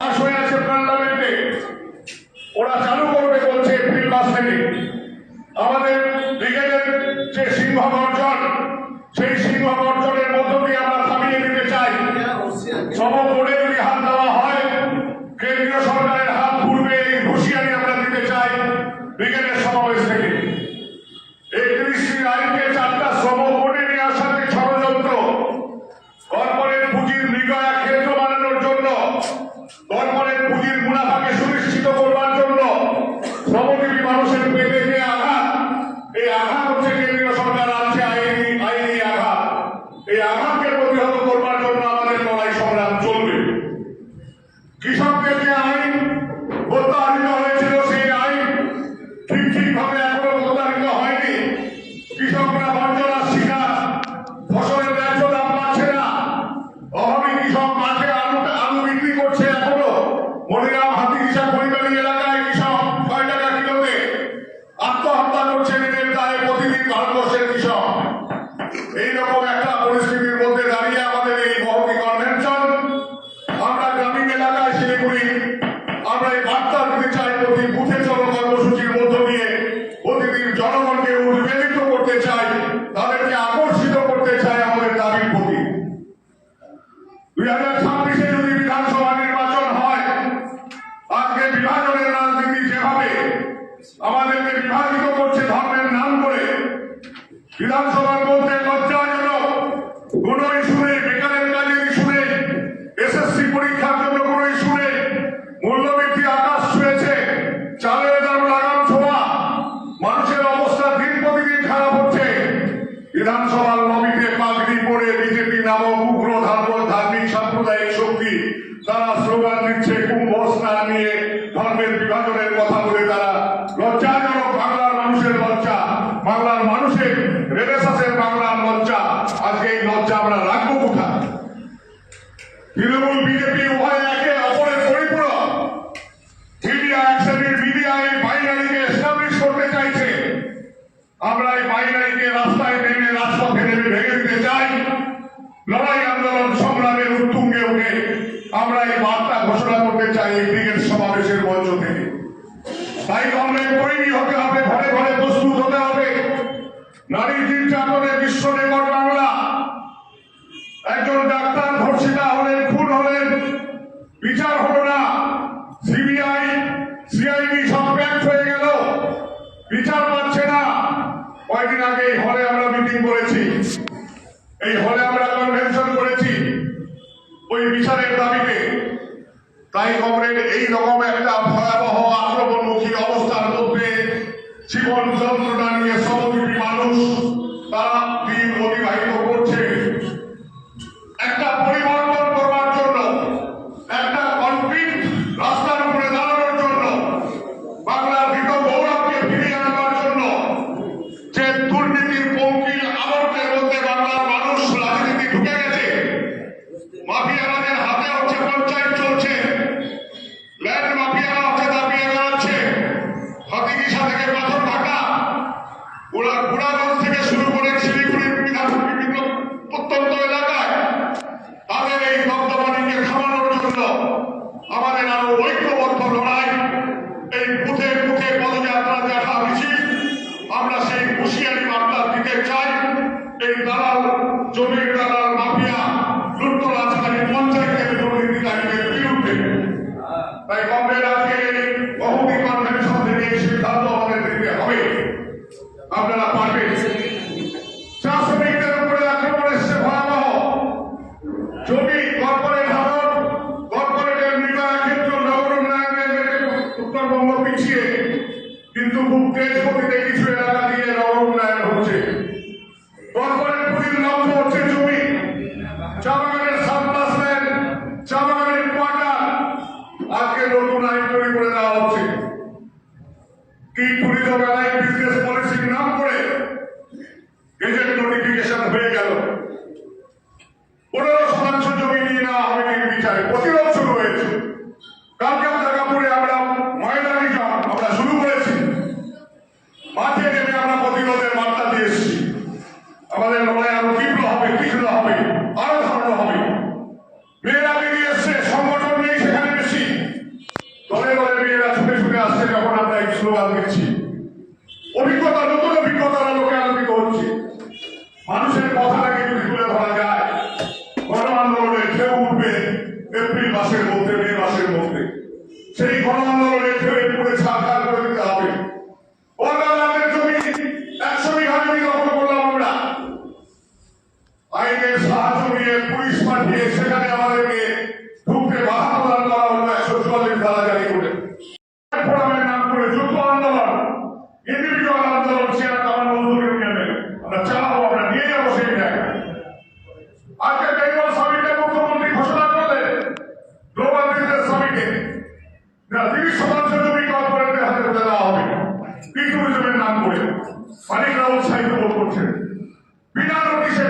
পার্লামেন্টে ওরা চালু করবে বলছে এপ্রিল মাস থেকে। আমাদের ব্রিগেডের যে সিংহ গর্জন, সেই সিংহ গর্জনের মধ্য দিয়ে আমরা থামিয়ে দিতে চাই। সমবোর্ডে যদি হাত দেওয়া হয়, কেন্দ্রীয় সরকারের হাত পূর্বে এই হুঁশিয়ারি আমরা দিতে চাই ব্রিগেডের সমাবেশ থেকে। 31টি আইনকে 4টা শ্রম বোর্ডে নিয়ে আসার যে ষড়যন্ত্র, কর্পোরেট পুঁজির মৃগয়া ক্ষেত্র বানানোর জন্য, কর্পোরেট পুঁজির মুনাফাকে সুনিশ্চিত করবার জন্য শ্রমজীবী মানুষের পেটে যে আঘাত, এই আঘাত হচ্ছে কেন্দ্রীয় সরকার আনছে আইনি আঘাত। এই আঘাতকে প্রতিহত করবার জন্য আমাদের লড়াই সংগ্রাম চলবে। কৃষকদের যে আইন প্রত্যাহারিত হয়েছিল, সেই আইন ঠিকভাবে এখনো প্রত্যাহারিত হয়নি। কৃষকরা বঞ্চনার শিকার, ফসলের ন্যায্য দাম পাচ্ছে না, অভাবী কৃষক মাঠে আলু বিক্রি করছে। এখনো মনিরাম হাতিরিসা পরিবারী এলাকায় কৃষক 6 টাকা কিলোতে আত্মহত্যা করছে ঋণের দায়ে প্রতিদিন ভারতবর্ষের কৃষক। এইরকম একটা পরিস্থিতির মধ্যে দাঁড়িয়ে আমাদের এই মহতী কনভেনশন, আমরা গ্রামীণ এলাকায় শিলিগুড়ি আমরা এই বার্তা দিতে চাই। প্রতি বুথে চলো কর্মসূচির মধ্য দিয়ে প্রতিদিন জনগণকে উদ্বেলিত করতে চাই, তাদেরকে আকর্ষিত করতে চাই আমাদের দাবির প্রতি। 2026-এ যদি বিধানসভা নির্বাচন হয়, আজকে বিভাজনের রাজনীতি যেভাবে আমাদেরকে বিভাজিত করছে ধর্মের নাম করে, বিধানসভার মধ্যে লজ্জাজনক কোন ইস্যু নেই, বেকারের কাজের ইস্যু নেই, এসএসসি পরীক্ষার জন্য কোন ইস্যু নেই, মূল্যবৃদ্ধি আকাশ ছুঁয়েছে, চালের দাম লাগাম ছোঁয়া, মানুষের অবস্থা দিন প্রতিদিন খারাপ হচ্ছে। বিধানসভার লবিতে পাগড়ি পরে বিজেপি নামক উগ্র ধার্মিক সাম্প্রদায়িক শক্তি তারা স্লোগান দিচ্ছে কুম্ভ স্নান নিয়ে, ধর্মের বিভাজনের কথা বলে। তারা লজ্জাজনক, বাংলার মানুষের লজ্জা, বাংলার মানুষের রেনেসাসের বাংলার লজ্জা। আজকে এই লজ্জা আমরা রাখবো কোথায়? তৃণমূল বিজেপি উভয় একে অপরের পরিপূরক। মিডিয়া এক শ্রেণীর মিডিয়া এই বাইনারিকে এস্টাবলিশ করতে চাইছে। আমরা এই বাইনারিকে রাস্তায় নেমে, রাজপথে নেমে ভেঙে দিতে চাই। লড়াই আন্দোলন সংগ্রামের উত্তুঙ্গে উঠে আমরা এই বার্তা ঘোষণা করতে চাই এই ব্রিগেড সমাবেশের মঞ্চ থেকে। তাই কমরেড তৈরি হতে হবে, ঘরে ঘরে প্রস্তুত হতে হবে। নারী নির্যাতনের বিশ্ব রেকর্ড বাংলা। একজন ডাক্তার ধর্ষিতা হলেন, খুন হলেন, বিচার হলো না। সিবিআই, সিআইডি সব ব্যাক হয়ে গেল, বিচার পাচ্ছে না। কয়েকদিন আগে এই হলে আমরা মিটিং করেছি, এই হলে আমরা কনভেনশন করেছি ওই বিচারের দাবিতে। তাই কমরেড এই রকম একটা ভয়াবহ আক্রমণমুখী অবস্থার মধ্যে জীবন যন্ত্রণা নিয়ে শ্রমজীবী মানুষ তারা দিন অতিবাহিত করছে। একটা পরিবর্তন করবার জন্য, একটা কনফ্লিক্ট রাস্তার উপরে দাঁড়ানোর জন্য, বাংলার ভীত গৌরবকে ফিরিয়ে আনবার জন্য, যে দুর্নীতির পঙ্কিল আবর্তের মধ্যে বাংলার মানুষ রাজনীতি ঢুকে গেছে। মাফিয়াদের হাতে হচ্ছে পঞ্চায়েত চলছে, ল্যান্ড মাফিয়ারা হচ্ছে দাবিয়ে বেড়াচ্ছে। হাতিগিসা থেকে পাথর ঢাকা, বুড়াগঞ্জ থেকে শুরু করে শিলিগুড়ির বিভিন্ন প্রত্যন্ত এলাকায় তাদের এই দমদমানিকে থামানোর জন্য আমাদের আরো ঐক্যবদ্ধ লড়াই। এই বুথে বুথে পদযাত্রা, দেখা মিছিল, আমরা সেই হুঁশিয়ারি বার্তা দিতে চাই। এই দালাল, জমির দালাল, মাফিয়া, লুটতরাজকারী, পঞ্চায়েতের দুর্নীতিকারীদের বিরুদ্ধে। তাই কমরেড আজকে এই বহুমুখী কনভেনশন থেকে এই সিদ্ধান্ত আমাদের নিতে হবে। আপনারা পারবেন। চা শ্রমিকদের উপরে আক্রমণ এসছে ভয়াবহ। জমি কর্পোরেট হারণ, কর্পোরেটের মৃগয়া ক্ষেত্র, নগর উন্নয়নের উত্তরবঙ্গ পিছিয়ে, কিন্তু খুব তেজ গতিতে কিছু এলাকা দিয়ে নগর উন্নয়ন হচ্ছে। কর্পোরেট পুঁজির লক্ষ্য হচ্ছে জমি, চা বাগানের সারপ্লাস ল্যান্ড, চা বাগানের কোয়ার্টার। আজকে নতুন আইন তৈরি করে দেওয়া হচ্ছে। কি ট্যুরিজম অ্যালাইড বিজনেস পলিসির নাম করে গেজেট নোটিফিকেশন হয়ে গেল। 15% জমি নিয়ে নেওয়া হবে নির্বিচারে। প্রতিরোধ শুরু হয়েছে। কালকে দুর্গাপুরে আমরা ময়দানি জট আমরা শুরু করেছি। মাঠে নেমে আমরা প্রতিরোধের বার্তা দিয়ে এসেছি। আমাদের লড়াই আরো তীব্র হবে, তীক্ষ্ণ হবে, আরো ধারণ হবে। মেয়েরা বেরিয়ে এসছে, সংগঠন নেই সেখানে বেশি। এই স্লোগান দিচ্ছি। অভিজ্ঞতা, নতুন অভিজ্ঞতার আলোকে আলোকিত হচ্ছে। মানুষের কথাটাকে যদি তুলে ধরা যায়, গণ আন্দোলনের ঢেউ উঠবে এপ্রিল মাসের মধ্যে, মে মাসের মধ্যে। সেই গণ আন্দোলনের ঢেউয়ে পুরে ছাড়খাড় করে দিতে হবে। বর্গালের জমি 100 বিঘা জমি দখল করলাম আমরা, আইনের সাহায্য নিয়ে পুলিশ পাঠিয়ে সেখানে আমাদেরকে ঢুকতে বাধা প্রদান করা হলো 144 ধারা জারি করে। ফোরামের নাম করে যুদ্ধ আন্দোলন, ইন্ডিভিজুয়াল আন্দোলন, সেনা কামান মজদুর ইউনিয়নের আমরা চালাবো, আমরা নিয়ে যাবো সেই জায়গায়। আজকে বেঙ্গল সামিটে মুখ্যমন্ত্রী ঘোষণা করলেন, গ্লোবাল বিজনেস সামিটে 30% জমি কর্পোরেটের হাতে তুলে দেওয়া হবে ট্যুরিজমের নাম করে। মালিকরা উৎসাহিত বোধ করছেন। বিনা নোটিশে